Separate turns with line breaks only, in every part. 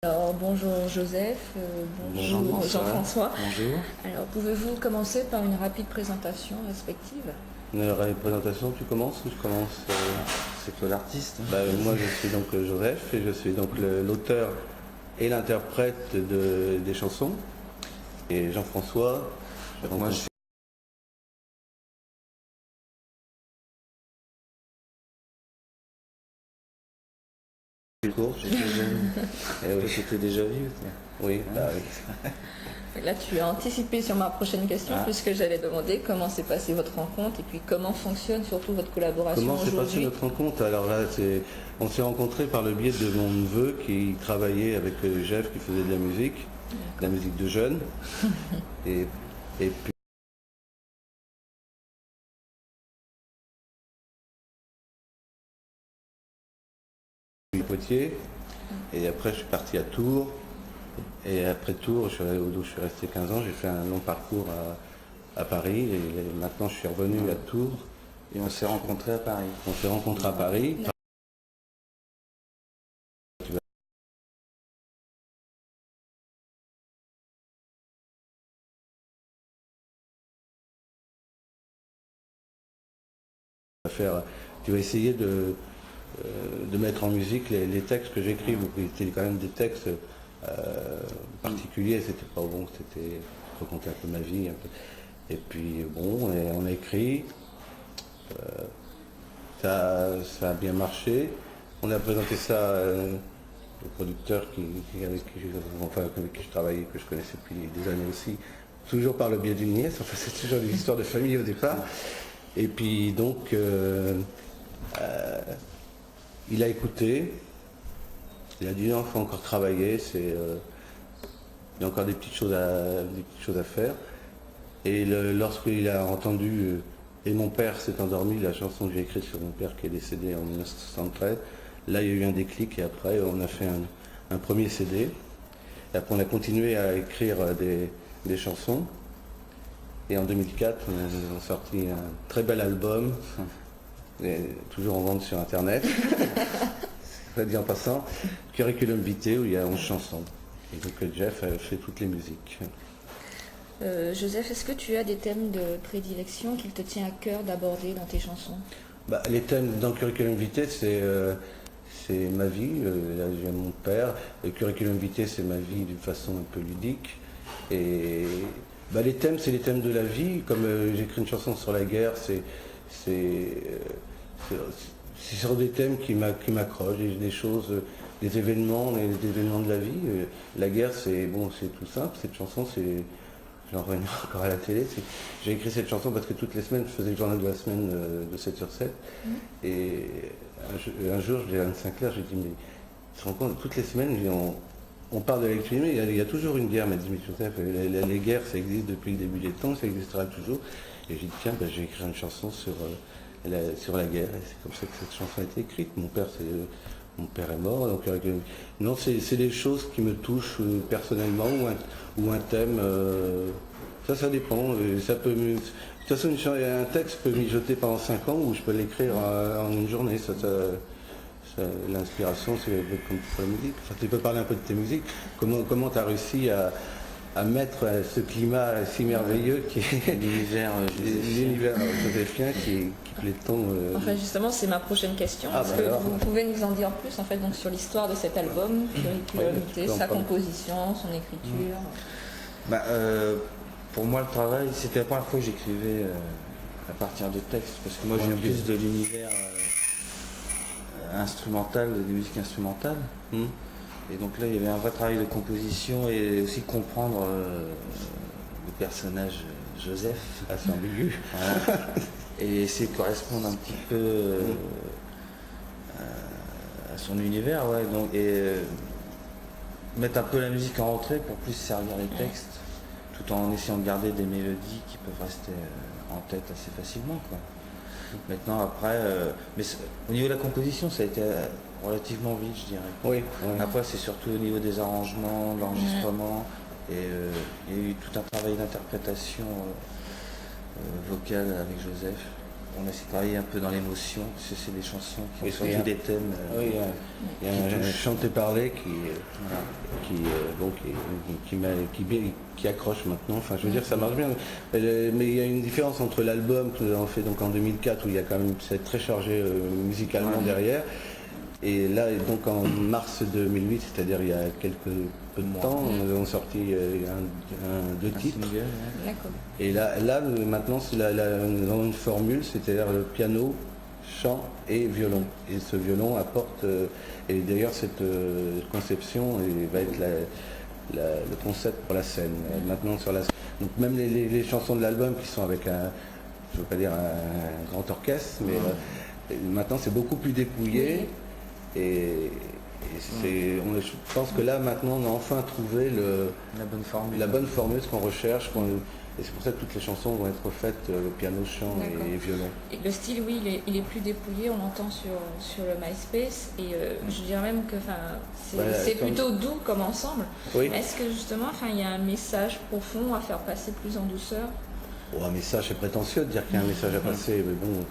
Alors, bonjour Joseph, bonjour Jean-François.
Bonjour.
Alors, pouvez-vous commencer par une rapide présentation respective?
Une présentation, tu commences ou je commence
C'est toi l'artiste?
Moi je suis donc Joseph et je suis donc l'auteur et l'interprète des chansons. Et Jean-François,
Moi je suis
court.
j'étais jeune.
Eh oui,
J'étais déjà vieux.
oui, oui.
Là, tu as anticipé sur ma prochaine question, puisque j'allais demander comment s'est passée votre rencontre et puis comment fonctionne surtout votre collaboration
Comment s'est passée
aujourd'hui.
notre rencontre? Alors là, on s'est rencontrés par le biais de mon neveu qui travaillait avec Jeff, qui faisait de la musique de jeunes. et puis Poitiers. Et après, je suis parti à Tours. Et après Tours, où je suis resté 15 ans, j'ai fait un long parcours à Paris. Et maintenant, je suis revenu à Tours.
Et on s'est rencontrés à Paris.
On s'est rencontrés à Paris. Tu vas essayer de mettre en musique les textes que j'écris. C'était quand même des textes particuliers. C'était pas bon, c'était raconter un peu ma vie. Un peu. Et puis bon, on a écrit. Ça a bien marché. On a présenté ça au producteur avec qui je travaillais, que je connaissais depuis des années aussi, toujours par le biais d'une nièce. Enfin, c'est toujours des histoires de famille au départ. Et puis donc, il a écouté. Il a dit non, il faut encore travailler. Il y a encore des petites choses à faire. Et lorsqu'il a entendu Et mon père s'est endormi, la chanson que j'ai écrite sur mon père qui est décédé en 1973, là il y a eu un déclic et après on a fait un premier CD. Et après on a continué à écrire des chansons. Et en 2004, on a sorti un très bel album, toujours en vente sur internet, ça dit en passant, Curriculum Vitae où il y a 11 chansons. Et donc Jeff a fait toutes les musiques.
Joseph, est-ce que tu as des thèmes de prédilection qu'il te tient à cœur d'aborder dans tes chansons?
Les thèmes dans Curriculum Vitae, c'est ma vie. Là, j'ai mon père. Le Curriculum Vitae, c'est ma vie d'une façon un peu ludique. Et les thèmes, c'est les thèmes de la vie. Comme j'écris une chanson sur la guerre, c'est sur des thèmes qui m'accrochent, des choses, des événements de la vie. La guerre, c'est tout simple. Cette chanson, j'en reviens encore à la télé. J'ai écrit cette chanson parce que toutes les semaines, je faisais le journal de la semaine de 7 sur 7. Et un jour, je dis à Anne Sinclair, j'ai dit, mais tu te rends compte, toutes les semaines, on parle de l'électricité, mais il y a toujours une guerre, m'a dit, mais Joseph, les guerres, ça existe depuis le début des temps, ça existera toujours. Et j'ai dit, tiens, je vais écrire une chanson sur la guerre. Et c'est comme ça que cette chanson a été écrite. Mon père est mort, donc non, c'est des choses qui me touchent personnellement ou un thème. Ça dépend. De toute façon, un texte peut mijoter pendant 5 ans ou je peux l'écrire en une journée. L'inspiration, c'est comme pour la musique. Enfin, tu peux parler un peu de tes musiques. Comment tu as réussi à mettre ce climat si merveilleux qui est
L'univers
joséphien qui plaît tant.
Enfin, justement, c'est ma prochaine question. Est-ce que vous pouvez nous en dire plus en fait, donc, sur l'histoire de cet album, Curriculum Vitae, sa composition, son écriture?
Pour moi, le travail, c'était la première fois que j'écrivais à partir de textes, parce que moi, je viens plus de l'univers instrumental, des musiques instrumentales. Et donc là, il y avait un vrai travail de composition et aussi comprendre le personnage Joseph.
Assez ambigu.
Voilà. Et essayer de correspondre un petit peu à son univers, ouais. Donc, et mettre un peu la musique en rentrée pour plus servir les textes, tout en essayant de garder des mélodies qui peuvent rester en tête assez facilement, quoi. Maintenant, après, mais au niveau de la composition, ça a été relativement vite, je dirais.
Oui.
Après, c'est surtout au niveau des arrangements, de l'enregistrement, et il y a eu tout un travail d'interprétation vocale avec Joseph. On a essayé de travailler un peu dans l'émotion, parce que c'est des chansons qui ont sorti des thèmes.
Il y a un chanté-parlé qui qui accroche maintenant. Enfin, je veux dire, ça marche bien. Mais il y a une différence entre l'album que nous avons fait donc en 2004, où il y a quand même, c'est très chargé musicalement derrière, et là, donc en mars 2008, c'est-à-dire il y a peu de temps, nous avons sorti deux titres.
D'accord.
Et là maintenant, nous avons une formule, c'est-à-dire le piano, chant et violon. Et ce violon apporte, et d'ailleurs cette conception va être le concept pour la scène. Maintenant sur la scène. Donc même les chansons de l'album qui sont avec je ne veux pas dire un grand orchestre, mais maintenant c'est beaucoup plus dépouillé. Et je pense que là maintenant on a enfin trouvé la bonne formule, ce qu'on recherche. Et c'est pour ça que toutes les chansons vont être faites piano, chant et violon.
Et le style, oui, il est plus dépouillé, on l'entend sur le MySpace, et je dirais même que c'est plutôt doux comme ensemble.
Oui.
Est-ce que justement il y a un message profond à faire passer plus en douceur?
Un message, c'est prétentieux de dire qu'il y a un message à passer, mais bon,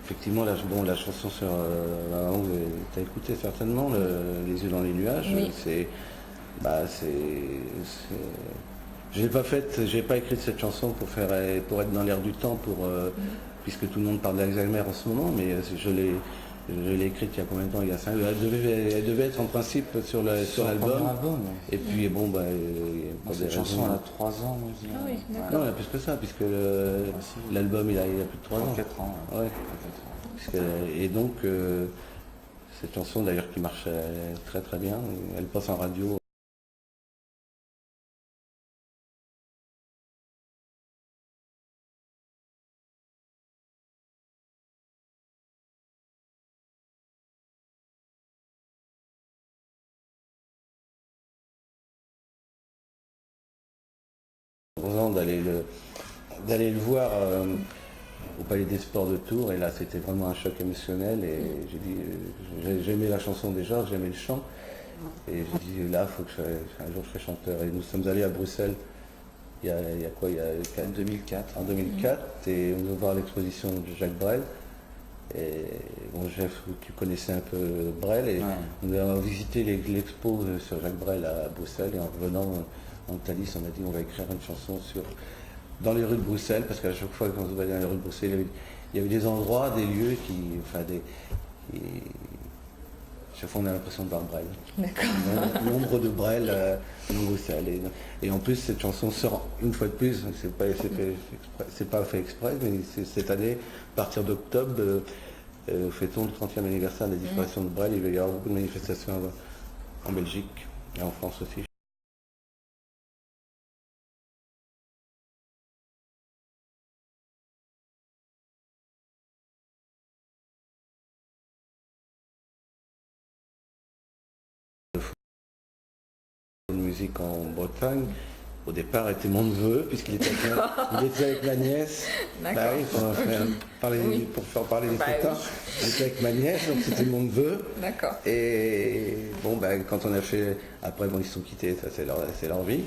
effectivement, la chanson sur tu as écouté certainement, Les yeux dans les nuages,
oui.
Je n'ai pas j'ai pas écrit cette chanson pour être dans l'air du temps, puisque tout le monde parle d'Alzheimer en ce moment, mais je l'ai écrite il y a combien de temps? Il y a 5 ans. Elle devait être en principe sur l'album. Et puis bon,
cette chanson elle a 3 ans.
Ah oui, d'accord.
Non, il y a plus que ça, puisque l'album il a plus de 3 ans.
4 ans.
Ouais. Et donc cette chanson d'ailleurs qui marche très très bien, elle passe en radio. D'aller le voir au Palais des Sports de Tours, et là c'était vraiment un choc émotionnel, et j'ai dit, j'aimais la chanson déjà, j'aimais le chant, et j'ai dit là, il faut que un jour je serai chanteur. Et nous sommes allés à Bruxelles il y a
2004.
En 2004, et on va voir l'exposition de Jacques Brel. Et bon, Jeff, tu connaissais un peu Brel, et on a visité l'expo sur Jacques Brel à Bruxelles, et en revenant en Thalys, on a dit on va écrire une chanson dans les rues de Bruxelles, parce qu'à chaque fois qu'on se voyait dans les rues de Bruxelles, il y avait des endroits, des lieux chaque fois on a l'impression de voir Brel.
D'accord.
Nombre de Brel dans Bruxelles. Et en plus cette chanson sort une fois de plus, c'est pas fait exprès, mais cette année, à partir d'octobre, fêtons le 30e anniversaire de la disparition de Brel. Il va y avoir beaucoup de manifestations en Belgique et en France aussi. Musique en Bretagne, au départ était mon neveu, puisqu'il était avec ma nièce. Bah oui, pour faire parler des potins. Il était avec ma nièce, donc c'était mon neveu.
D'accord.
Et bon, quand on a fait, après ils se sont quittés, ça c'est leur vie,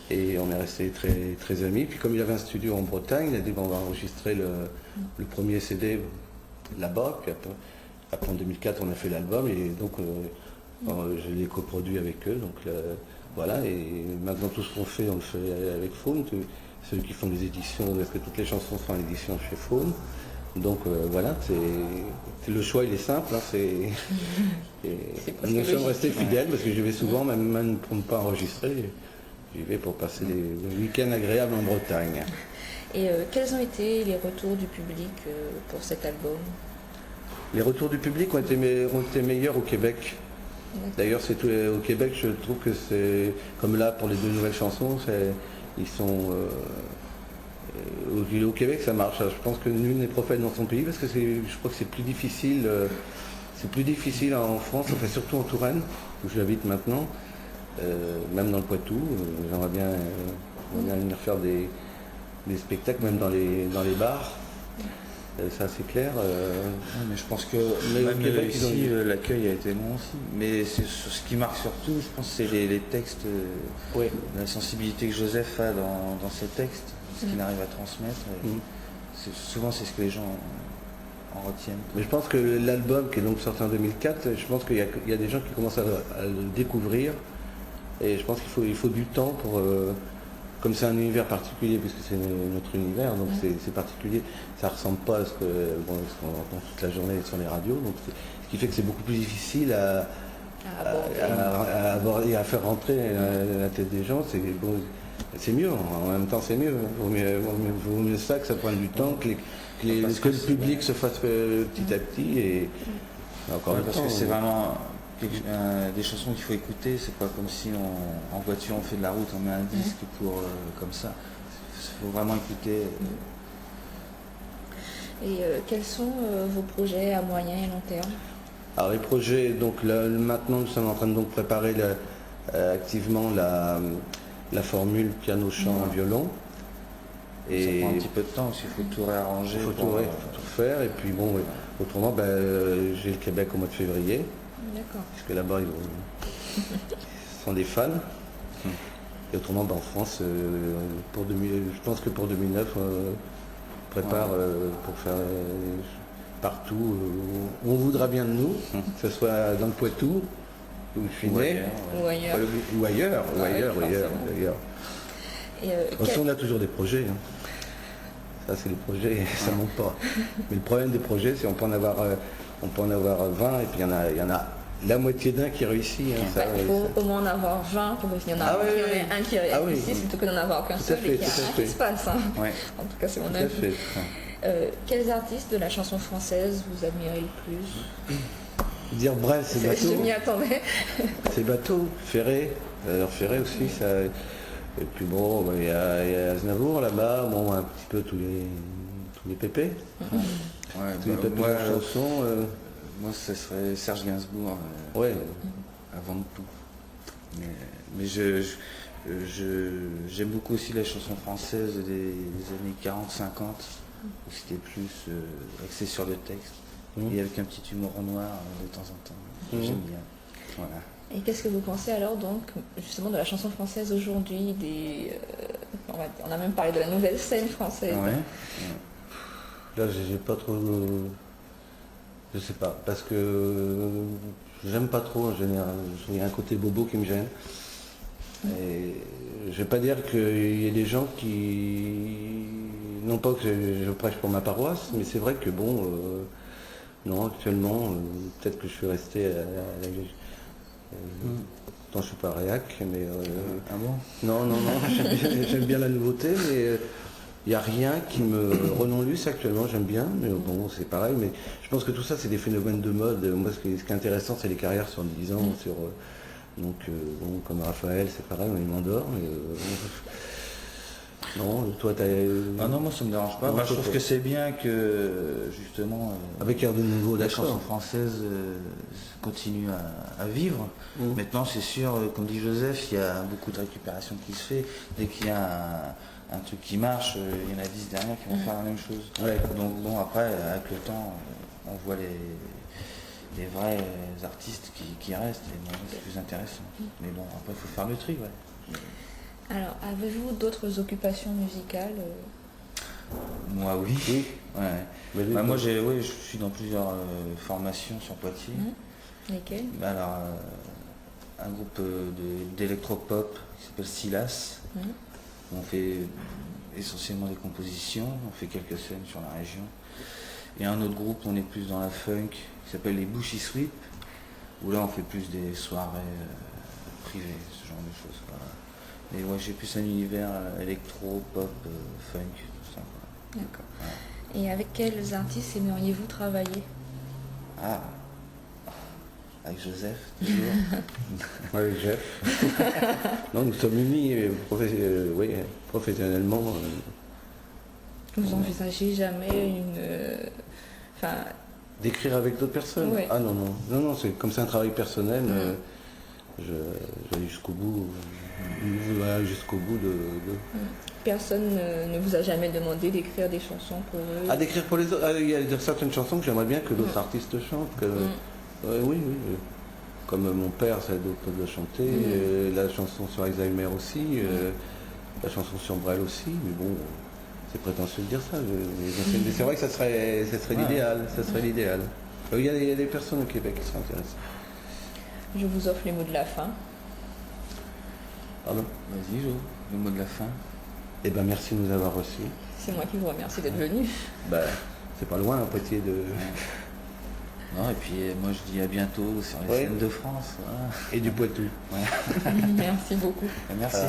et on est restés très très amis. Puis comme il avait un studio en Bretagne, il a dit on va enregistrer le premier CD là-bas. Puis après en 2004 on a fait l'album, et donc je l'ai coproduit avec eux. Donc voilà, et maintenant tout ce qu'on fait, on le fait avec Faune, ceux qui font des éditions, parce que toutes les chansons sont en édition chez Faune. Donc voilà, le choix il est simple, nous sommes restés fidèles, parce que j'y vais souvent, même pour ne pas enregistrer, j'y vais pour passer des week-ends agréables en Bretagne.
Et quels ont été les retours du public pour cet album?
Les retours du public ont été meilleurs au Québec. D'ailleurs, au Québec, je trouve que c'est comme là pour les 2 nouvelles chansons, ils sont au Québec, ça marche. Je pense que nul n'est prophète dans son pays, parce que je crois que c'est plus difficile. C'est plus difficile en France, enfin surtout en Touraine, où j'habite maintenant, même dans le Poitou. J'aimerais bien venir faire des spectacles, même dans les bars. Ça c'est clair.
Mais je pense que même Québec, ici, l'accueil a été bon aussi. Mais ce qui marque surtout, je pense, c'est les textes, la sensibilité que Joseph a dans ses textes, ce qu'il arrive à transmettre. Souvent c'est ce que les gens en retiennent.
Mais je pense que l'album qui est donc sorti en 2004, je pense qu'il y a des gens qui commencent à le découvrir Et je pense qu'il faut du temps pour... comme c'est un univers particulier, puisque c'est notre univers, donc c'est particulier, ça ne ressemble pas à ce qu'on entend toute la journée sur les radios, donc ce qui fait que c'est beaucoup plus difficile à aborder, à faire rentrer la tête des gens. C'est mieux, en même temps c'est mieux. Vaut mieux ça que ça prenne du temps, que le public se fasse petit à petit. Et encore
parce que c'est vraiment des chansons qu'il faut écouter, c'est pas comme si en voiture on fait de la route, on met un disque pour comme ça. Il faut vraiment écouter.
Et quels sont vos projets à moyen et long terme?
Alors les projets, donc là, maintenant nous sommes en train de donc préparer activement la formule piano-chant violon.
Et ça prend un petit peu de temps aussi, il faut tout réarranger.
Il faut tout faire, et puis bon, autrement j'ai le Québec au mois de février.
D'accord.
Puisque là-bas ils sont des fans. Et autrement en France, je pense que pour 2009, on prépare pour faire partout où on voudra bien de nous, que ce soit dans le Poitou, où je suis né,
ou ailleurs.
Ou ailleurs. On a toujours des projets. Hein. Ça c'est les projets, ça ne manque pas. Mais le problème des projets, c'est qu'on peut en avoir 20 et puis il y en a la moitié d'un qui réussit. Hein,
il faut au moins en avoir 20 pour qu'il y en ait un qui réussit, plutôt que d'en avoir qu'un seul et qu'il y a un qui se passe. Hein. Ouais. En tout cas, c'est mon avis. Quels artistes de la chanson française vous admirez le plus?
Dire Brel, c'est bateau.
Je m'y attendais.
C'est bateau. Ferré. Alors Ferré aussi, ça. Et puis bon, il y a Aznavour là-bas, bon, un petit peu tous les pépés. Tous les pépés de chansons.
Moi, ce serait Serge Gainsbourg, avant de tout. Mais j'aime beaucoup aussi la chanson française des années 40-50, où c'était plus axé sur le texte, et avec un petit humour noir de temps en temps. J'aime bien. Voilà.
Et qu'est-ce que vous pensez alors donc justement de la chanson française aujourd'hui, on a même parlé de la nouvelle scène française.
Là, j'ai pas trop... Je sais pas, parce que j'aime pas trop en général. Il y a un côté bobo qui me gêne. Et je vais pas dire qu'il y a des gens qui... Non pas que je prêche pour ma paroisse, mais c'est vrai que bon... non, actuellement, peut-être que je suis resté à l'église. Je suis pas à réac, mais...
Ah bon?
Non, j'aime bien la nouveauté, mais... Il n'y a rien qui me renonce actuellement, j'aime bien, mais bon, c'est pareil. Mais je pense que tout ça, c'est des phénomènes de mode. Moi, ce qui est intéressant, c'est les carrières sur 10 ans. Donc, comme Raphaël, c'est pareil, il m'endort. Non, toi, t'as...
Ah non, moi, ça me dérange pas. Je trouve que c'est bien que, justement,
avec Air de Nouveau,
la chanson française continue à vivre. Maintenant, c'est sûr, comme dit Joseph, il y a beaucoup de récupération qui se fait. Dès qu'il y a un truc qui marche, il y en a 10 derrière qui vont faire la même chose. Donc bon, après, avec le temps, on voit les vrais artistes qui restent, et bon, c'est plus intéressant. Mais bon, après, il faut faire le tri.
Alors, avez-vous d'autres occupations musicales?
Moi, oui. Moi, je suis dans plusieurs formations sur Poitiers.
Lesquelles?
Alors, un groupe d'électropop qui s'appelle Silas. On fait essentiellement des compositions, on fait quelques scènes sur la région. Et un autre groupe, on est plus dans la funk, qui s'appelle les Bushy Sweep, où là on fait plus des soirées privées, ce genre de choses. Mais ouais, j'ai plus un univers électro, pop, funk, tout ça.
D'accord. Et avec quels artistes aimeriez-vous travailler?
Avec Joseph, toujours.
Avec Jeff. Non, nous sommes unis professionnellement.
Vous envisagez jamais
d'écrire avec d'autres personnes? Ah non, c'est comme c'est un travail personnel. Je vais jusqu'au bout. De...
Personne ne vous a jamais demandé d'écrire des chansons pour eux?
D'écrire pour les autres. Il y a certaines chansons que j'aimerais bien que d'autres artistes chantent. Oui. Comme mon père, ça doit chanter. La chanson sur Alzheimer aussi. La chanson sur Brel aussi. Mais bon, c'est prétentieux de dire ça. Mais c'est vrai que ça serait l'idéal. Ça serait l'idéal. Il y a des personnes au Québec qui seraient intéressées.
Je vous offre les mots de la fin.
Pardon?
Vas-y, Jo, le mot de la fin.
Eh ben merci de nous avoir reçus.
C'est moi qui vous remercie d'être venu.
Bah, c'est pas loin, un Poitiers de...
Non, et puis moi je dis à bientôt sur les scènes de France. Voilà.
Et du Poitou.
Ouais.
Merci beaucoup.
Merci.